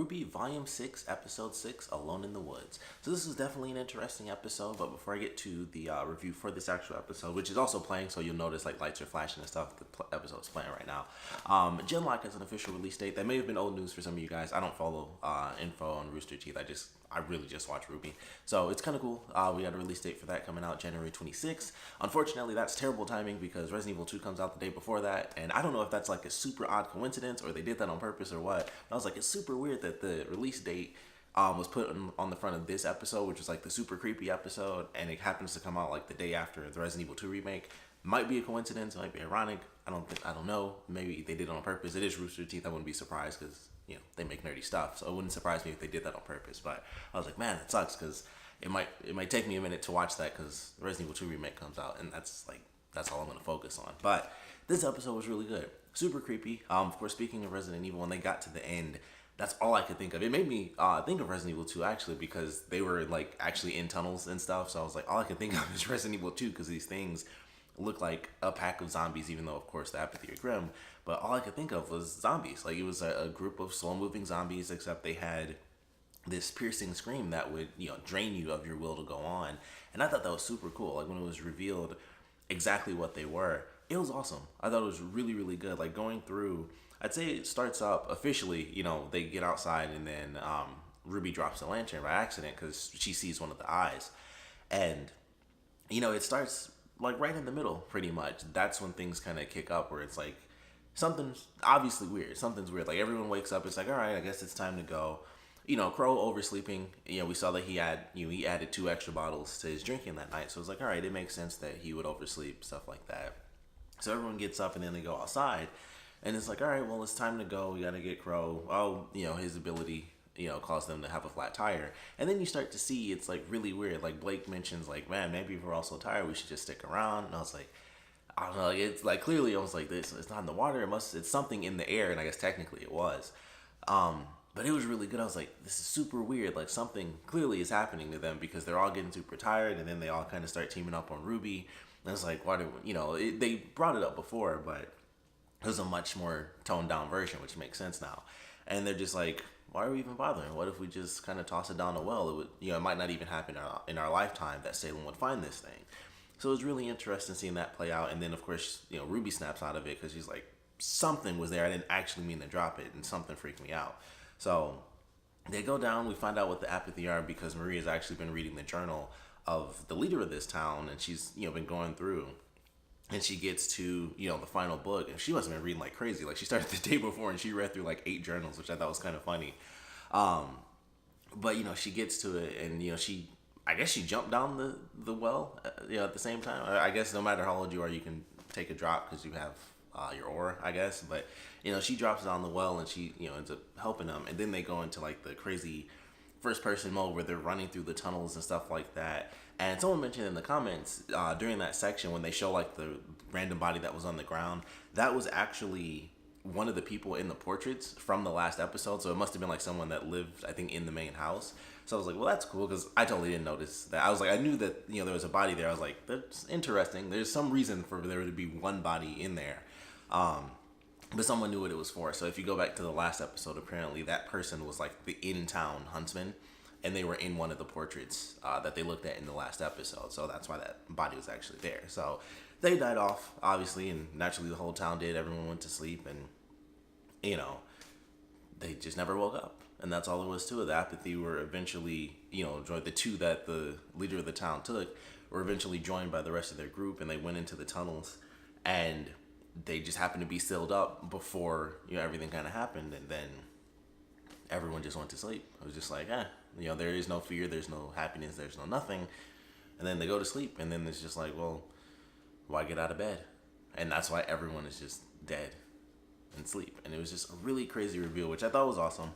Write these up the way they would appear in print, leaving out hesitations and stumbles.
RWBY Volume 6, Episode 6, Alone in the Woods. So this is definitely an interesting episode, but before I get to the review for this actual episode, which is also playing, so you'll notice like lights are flashing and stuff, the episode's playing right now. Genlock has an official release date. That may have been old news for some of you guys. I don't follow info on Rooster Teeth. I really just watch RWBY. So it's kind of cool. We got a release date for that coming out January 26th. Unfortunately, that's terrible timing because Resident Evil 2 comes out the day before that. And I don't know if that's like a super odd coincidence or they did that on purpose or what. But I was like, it's super weird that the release date was put on the front of this episode, which was like the super creepy episode. And it happens to come out like the day after the Resident Evil 2 remake. Might be a coincidence. It might be ironic. I don't know. Maybe they did it on purpose. It is Rooster Teeth. I wouldn't be surprised because they make nerdy stuff, so it wouldn't surprise me if they did that on purpose. But I was like, man, it sucks because it might take me a minute to watch that because Resident Evil 2 remake comes out, and that's all I'm gonna focus on. But this episode was really good, super creepy. Of course, speaking of Resident Evil, when they got to the end, that's all I could think of. It made me think of Resident Evil 2 actually because they were like actually in tunnels and stuff. So I was like, all I can think of is Resident Evil 2 because these things look like a pack of zombies, even though of course the apathy are grim. But all I could think of was zombies. Like it was a group of slow moving zombies, except they had this piercing scream that would drain you of your will to go on. And I thought that was super cool. Like when it was revealed exactly what they were, it was awesome. I thought it was really, really good. Like going through, I'd say it starts up officially, they get outside and then Ruby drops the lantern by accident because she sees one of the eyes. And it starts like right in the middle pretty much. That's when things kind of kick up where it's like something's obviously weird. Something's weird. Like everyone wakes up, it's like, all right, I guess it's time to go. Crow oversleeping. We saw that he added 2 extra bottles to his drinking that night. So it's like, all right, it makes sense that he would oversleep, stuff like that. So everyone gets up and then they go outside. And it's like, all right, well, it's time to go. We got to get Crow. Oh, his ability, caused them to have a flat tire. And then you start to see it's like really weird. Like Blake mentions like, man, maybe if we're all so tired, we should just stick around. And I was like, I don't know. It's like clearly I was like, this. It's not in the water. It's something in the air. And I guess technically it was. But it was really good. I was like, this is super weird. Like something clearly is happening to them because they're all getting super tired. And then they all kind of start teaming up on RWBY. And it's like, why do they brought it up before, but it was a much more toned down version, which makes sense now. And they're just like, why are we even bothering? What if we just kind of toss it down a well? It would, it might not even happen in our lifetime that Salem would find this thing. So it was really interesting seeing that play out. And then of course, RWBY snaps out of it because she's like, something was there. I didn't actually mean to drop it, and something freaked me out. So they go down. We find out what the apathy are because Maria's actually been reading the journal of the leader of this town, and she's been going through. And she gets to, the final book, and she must have been reading like crazy. Like she started the day before and she read through like 8 journals, which I thought was kind of funny. But she gets to it, and I guess she jumped down the well, at the same time. I guess no matter how old you are, you can take a drop because you have your aura, I guess. But she drops down the well, and she ends up helping them, and then they go into like the crazy first person mode where they're running through the tunnels and stuff like that. And someone mentioned in the comments during that section when they show like the random body that was on the ground, that was actually one of the people in the portraits from the last episode. So it must have been like someone that lived, I think, in the main house. So I was like, well, that's cool because I totally didn't notice that. I was like, I knew that there was a body there. I was like, that's interesting. There's some reason for there to be one body in there. But someone knew what it was for. So if you go back to the last episode, apparently that person was like the in-town huntsman, and they were in one of the portraits that they looked at in the last episode. So that's why that body was actually there. So they died off, obviously, and naturally the whole town did. Everyone went to sleep, and they just never woke up. And that's all there was to it. The apathy were eventually, joined. The 2 that the leader of the town took were eventually joined by the rest of their group, and they went into the tunnels, and they just happened to be sealed up before everything kind of happened, and then everyone just went to sleep. It was just like, there is no fear, there's no happiness, there's no nothing, and then they go to sleep, and then it's just like, well, why get out of bed? And that's why everyone is just dead and sleep. And it was just a really crazy reveal, which I thought was awesome.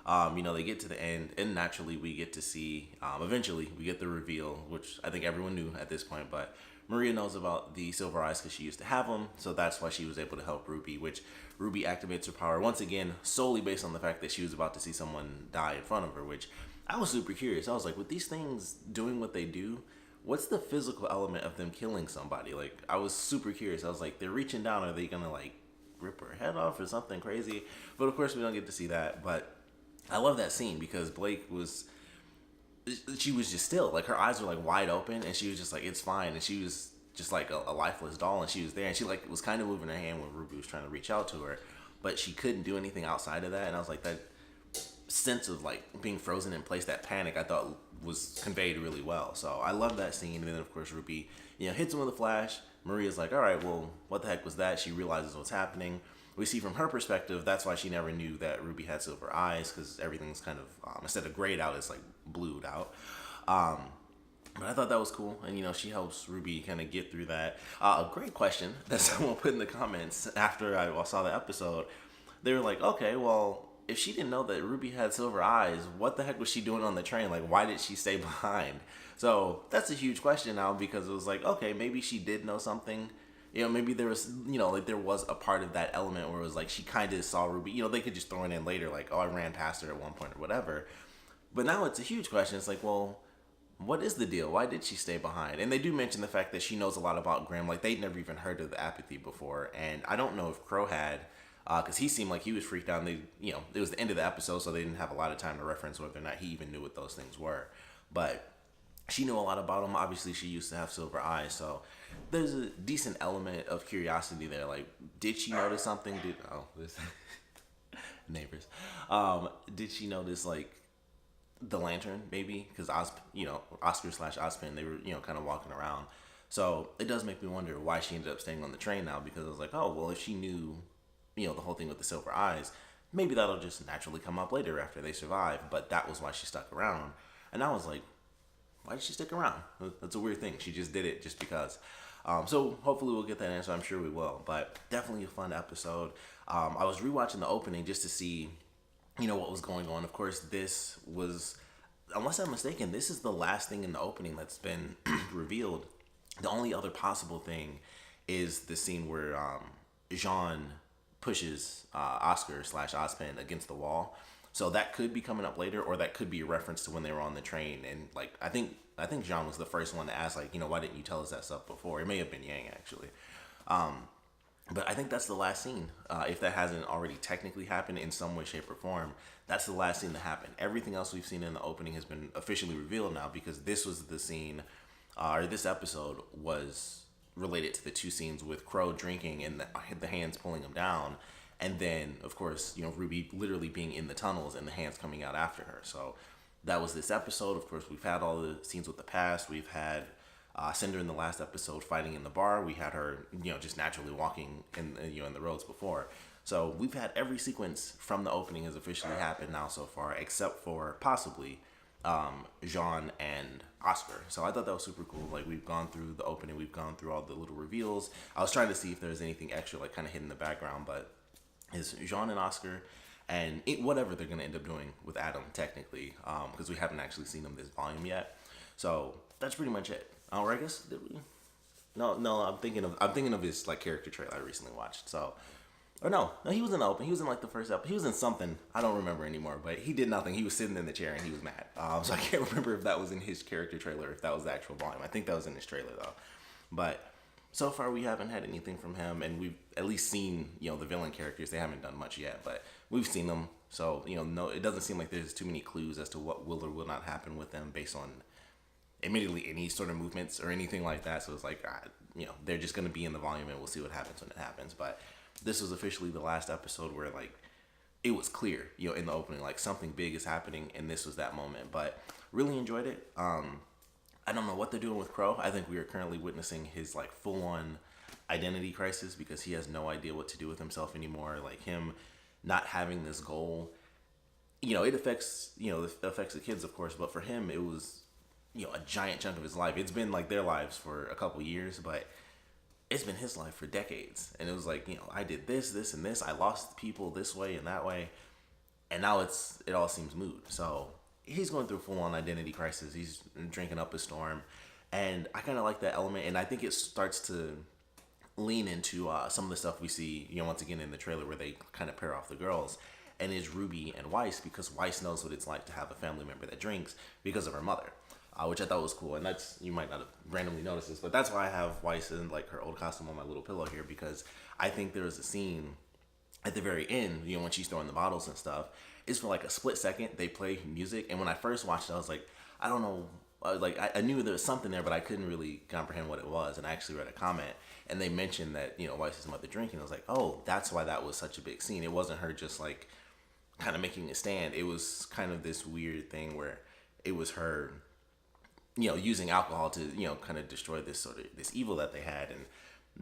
They get to the end, and naturally we get to see, eventually we get the reveal, which I think everyone knew at this point, but Maria knows about the silver eyes because she used to have them, so that's why she was able to help RWBY, which RWBY activates her power, once again, solely based on the fact that she was about to see someone die in front of her, which I was super curious. I was like, with these things doing what they do, what's the physical element of them killing somebody? Like, I was super curious. I was like, they're reaching down, are they going to, like, rip her head off or something crazy? But, of course, we don't get to see that, but I love that scene because Blake was, she was just still, like her eyes were like wide open, and she was just like, it's fine, and she was just like a lifeless doll, and she was there, and she like was kind of moving her hand when Ruby was trying to reach out to her, but she couldn't do anything outside of that. And I was like, that sense of like being frozen in place, that panic, I thought was conveyed really well. So I love that scene. And then of course Ruby, hits him with a flash. Maria's like, all right, well, what the heck was that? She realizes what's happening. We see from her perspective, that's why she never knew that Ruby had silver eyes, because everything's kind of, instead of grayed out, it's like blued out. But I thought that was cool, and she helps Ruby kind of get through that. A great question that someone put in the comments after I saw the episode. They were like, okay, well, if she didn't know that Ruby had silver eyes, what the heck was she doing on the train? Like, why did she stay behind? So that's a huge question now, because it was like, okay, maybe she did know something. Maybe there was, like there was a part of that element where it was like she kind of saw Ruby. They could just throw it in later, like, oh, I ran past her at one point or whatever. But now it's a huge question. It's like, well, what is the deal? Why did she stay behind? And they do mention the fact that she knows a lot about Grimm. Like, they'd never even heard of the apathy before. And I don't know if Crow had, because he seemed like he was freaked out. And it was the end of the episode, so they didn't have a lot of time to reference whether or not he even knew what those things were. But she knew a lot about them. Obviously, she used to have silver eyes, so there's a decent element of curiosity there. Like, did she notice something? Neighbors. Did she notice, like, the lantern, maybe? Because Oscar/Ozpin, they were, kind of walking around. So it does make me wonder why she ended up staying on the train now, because I was like, oh, well, if she knew, the whole thing with the silver eyes, maybe that'll just naturally come up later after they survive. But that was why she stuck around. And I was like, why did she stick around? That's a weird thing. She just did it just because. So hopefully we'll get that answer. I'm sure we will. But definitely a fun episode. I was rewatching the opening just to see, what was going on. Of course, this was, unless I'm mistaken, this is the last thing in the opening that's been revealed. The only other possible thing is the scene where Jean pushes Oscar/Ozpin against the wall. So that could be coming up later, or that could be a reference to when they were on the train. And like, I think Jean was the first one to ask, like, why didn't you tell us that stuff before? It may have been Yang, actually. But I think that's the last scene. If that hasn't already technically happened in some way, shape, or form, that's the last scene to happen. Everything else we've seen in the opening has been officially revealed now, because this was the scene, or this episode was related to the two scenes with Crow drinking and the hands pulling him down. And then, of course, Ruby literally being in the tunnels and the hands coming out after her. So that was this episode. Of course, we've had all the scenes with the past. We've had Cinder in the last episode fighting in the bar. We had her, just naturally walking in the roads before. So we've had every sequence from the opening has officially happened now so far, except for possibly Jean and Oscar. So I thought that was super cool. Like, we've gone through the opening. We've gone through all the little reveals. I was trying to see if there's anything extra, like, kind of hidden in the background, but is Jean and Oscar, and whatever they're going to end up doing with Adam, technically, because we haven't actually seen them this volume yet. So that's pretty much it. Or I guess, did we? No, I'm thinking of his, like, character trailer I recently watched. So, or no, he was in the open. He was in, like, the first episode. He was in something. I don't remember anymore, but he did nothing. He was sitting in the chair and he was mad. So I can't remember if that was in his character trailer or if that was the actual volume. I think that was in his trailer, though. But so far, we haven't had anything from him, and we've at least seen, the villain characters. They haven't done much yet, but we've seen them. So, no, it doesn't seem like there's too many clues as to what will or will not happen with them based on, admittedly, any sort of movements or anything like that. So it's like, they're just going to be in the volume, and we'll see what happens when it happens. But this was officially the last episode where, like, it was clear, in the opening, like, something big is happening, and this was that moment. But really enjoyed it. I don't know what they're doing with Crow. I think we are currently witnessing his, like, full-on identity crisis, because he has no idea what to do with himself anymore. Like, him not having this goal, it affects, it affects the kids, of course, but for him, it was, a giant chunk of his life. It's been, like, their lives for a couple years, but it's been his life for decades. And it was like, I did this, and this. I lost people this way and that way. And now it all seems moot. So he's going through a full-on identity crisis. He's drinking up a storm, and I kind of like that element. And I think it starts to lean into some of the stuff we see, once again in the trailer, where they kind of pair off the girls, and is Ruby and Weiss, because Weiss knows what it's like to have a family member that drinks because of her mother, which I thought was cool. And that's, you might not have randomly noticed this, but that's why I have Weiss in, like, her old costume on my little pillow here, because I think there was a scene at the very end, when she's throwing the bottles and stuff, is for like a split second they play music, and when I first watched it, I was like, I don't know. I knew there was something there, but I couldn't really comprehend what it was. And I actually read a comment, and they mentioned that, Weiss's mother drinking. I was like, oh, that's why that was such a big scene. It wasn't her just like kind of making a stand. It was kind of this weird thing where it was her, using alcohol to, kind of destroy this evil that they had. And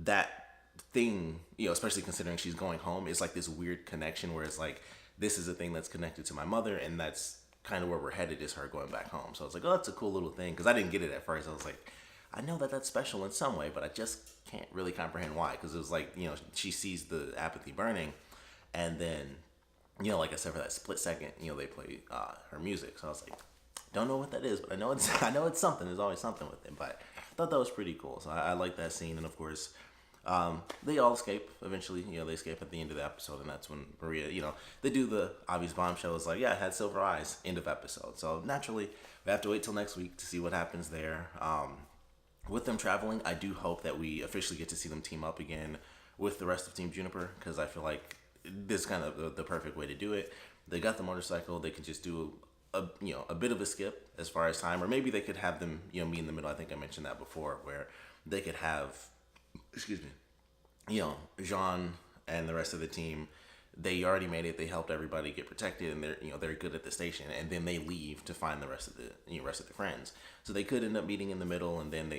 that thing, especially considering she's going home, is like this weird connection where it's like, this is a thing that's connected to my mother, and that's kind of where we're headed, is her going back home. So I was like, oh, that's a cool little thing, because I didn't get it at first. I was like, I know that that's special in some way, but I just can't really comprehend why, because it was like, she sees the apathy burning, and then, like I said, for that split second, they play her music. So I was like, don't know what that is, but I know it's something. There's always something with it, but I thought that was pretty cool. So I like that scene. And of course, they all escape eventually. They escape at the end of the episode, and that's when Maria, they do the obvious bombshell. It's like, yeah, it had silver eyes. End of episode. So naturally, we have to wait till next week to see what happens there. With them traveling, I do hope that we officially get to see them team up again with the rest of Team Juniper, because I feel like this is kind of the perfect way to do it. They got the motorcycle. They could just do a bit of a skip as far as time, or maybe they could have them meet in the middle. I think I mentioned that before, where they could have, Jean and the rest of the team, they already made it. They helped everybody get protected, and they're good at the station. And then they leave to find the rest of the friends. So they could end up meeting in the middle, and then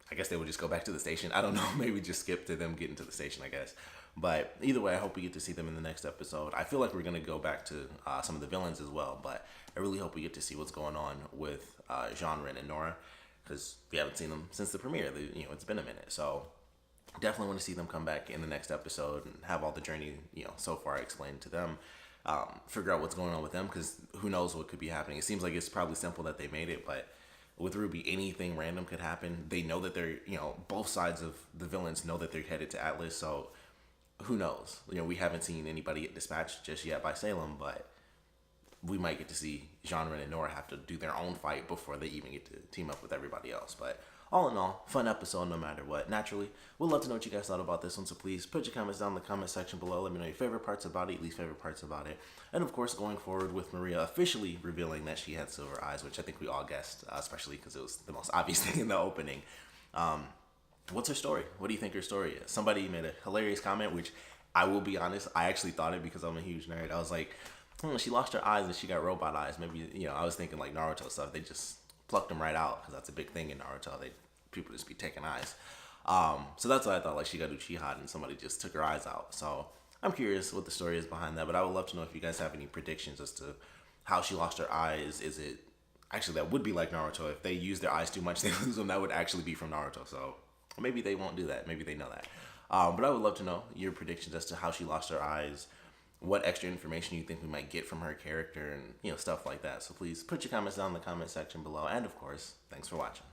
I guess they would just go back to the station. I don't know. Maybe just skip to them getting to the station, I guess. But either way, I hope we get to see them in the next episode. I feel like we're going to go back to some of the villains as well, but I really hope we get to see what's going on with Jean, Ren, and Nora, because we haven't seen them since the premiere. It's been a minute. So definitely want to see them come back in the next episode and have all the journey, so far explained to them. Figure out what's going on with them, because who knows what could be happening. It seems like it's probably simple that they made it, but with RWBY, anything random could happen. They know that they're, both sides of the villains know that they're headed to Atlas, so who knows? We haven't seen anybody get dispatched just yet by Salem, but we might get to see Jean, Ren, and Nora have to do their own fight before they even get to team up with everybody else. But all in all, fun episode no matter what. Naturally, we'd love to know what you guys thought about this one, so please put your comments down in the comment section below. Let me know your favorite parts about it, least favorite parts about it. And of course, going forward with Maria officially revealing that she had silver eyes, which I think we all guessed, especially because it was the most obvious thing in the opening. What's her story? What do you think her story is? Somebody made a hilarious comment, which I will be honest, I actually thought it because I'm a huge nerd. I was like, she lost her eyes and she got robot eyes. Maybe, I was thinking like Naruto stuff. They just plucked them right out, because that's a big thing in Naruto. People just be taking eyes. So that's what I thought, like she got Uchiha and somebody just took her eyes out. So I'm curious what the story is behind that, but I would love to know if you guys have any predictions as to how she lost her eyes. Is it, actually that would be like Naruto. If they use their eyes too much, they lose them. That would actually be from Naruto. So maybe they won't do that. Maybe they know that. But I would love to know your predictions as to how she lost her eyes, what extra information you think we might get from her character, and stuff like that. So please put your comments down in the comment section below. And of course, thanks for watching.